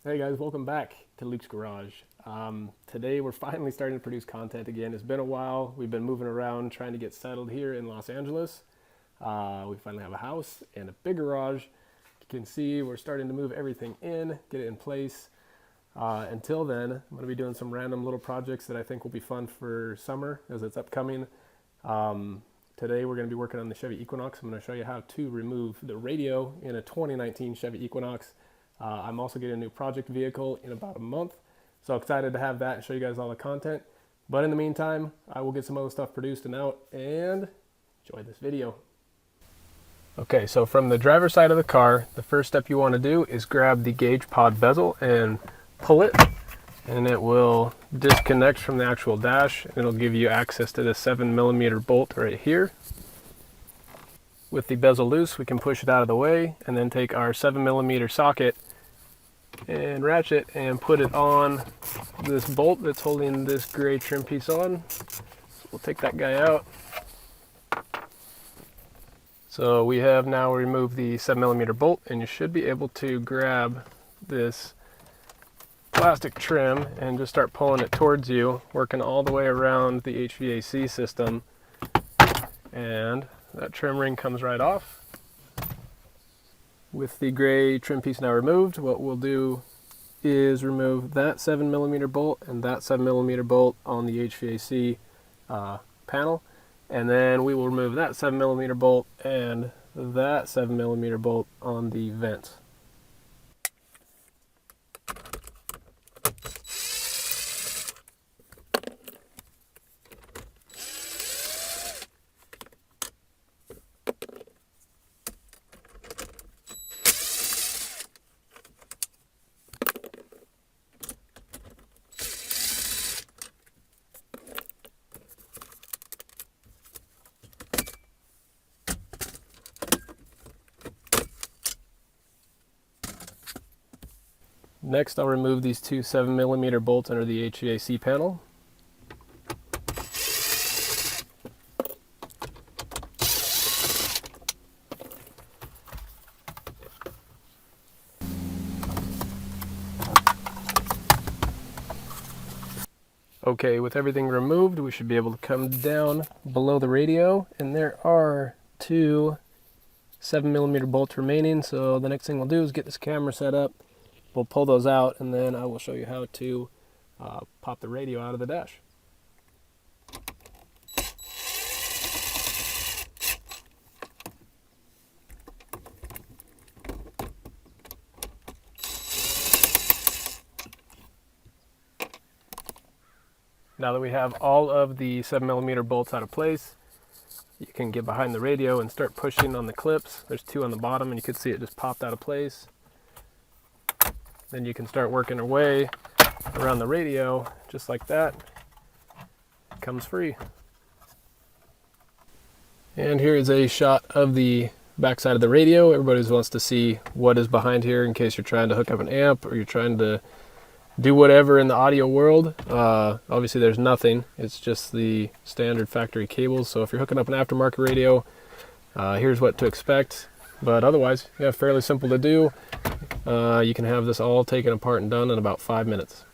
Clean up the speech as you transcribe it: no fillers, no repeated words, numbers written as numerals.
Hey guys, welcome back to Luke's Garage. Today we're finally starting to produce content again. It's been a while. We've been moving around trying to get settled here in Los Angeles. We finally have a house and a big garage. You can see we're starting to move everything in, get it in place. Until then, I'm going to be doing some random little projects that I think will be fun for summer as it's upcoming. Today we're going to be working on the Chevy Equinox. I'm going to show you how to remove the radio in a 2019 Chevy Equinox. I'm also getting a new project vehicle in about a month, so excited to have that and show you guys all the content. But in the meantime, I will get some other stuff produced and out, and enjoy this video. Okay, so from the driver's side of the car, the first step you want to do is grab the gauge pod bezel and pull it, and it will disconnect from the actual dash, and it'll give you access to the 7mm bolt right here. With the bezel loose, we can push it out of the way and then take our 7mm socket and ratchet and put it on this bolt that's holding this gray trim piece on. So we'll take that guy out. So we have now removed the 7mm bolt, and you should be able to grab this plastic trim and just start pulling it towards you, working all the way around the HVAC system, and that trim ring comes right off. With the gray trim piece now removed, what we'll do is remove that 7mm bolt and that 7mm bolt on the HVAC panel, and then we will remove that 7mm bolt and that 7mm bolt on the vent. Next, I'll remove these two 7mm bolts under the HVAC panel. Okay, with everything removed, we should be able to come down below the radio, and there are two 7mm bolts remaining. So the next thing we'll do is get this camera set up. We'll pull those out, and then I will show you how to pop the radio out of the dash. Now that we have all of the 7mm bolts out of place, you can get behind the radio and start pushing on the clips. There's two on the bottom, and you can see it just popped out of place. Then you can start working your way around the radio just like that. It comes free. And here is a shot of the back side of the radio. Everybody wants to see what is behind here in case you're trying to hook up an amp or you're trying to do whatever in the audio world. Obviously there's nothing. It's just the standard factory cables. So if you're hooking up an aftermarket radio, here's what to expect. But otherwise, yeah, fairly simple to do. You can have this all taken apart and done in about 5 minutes.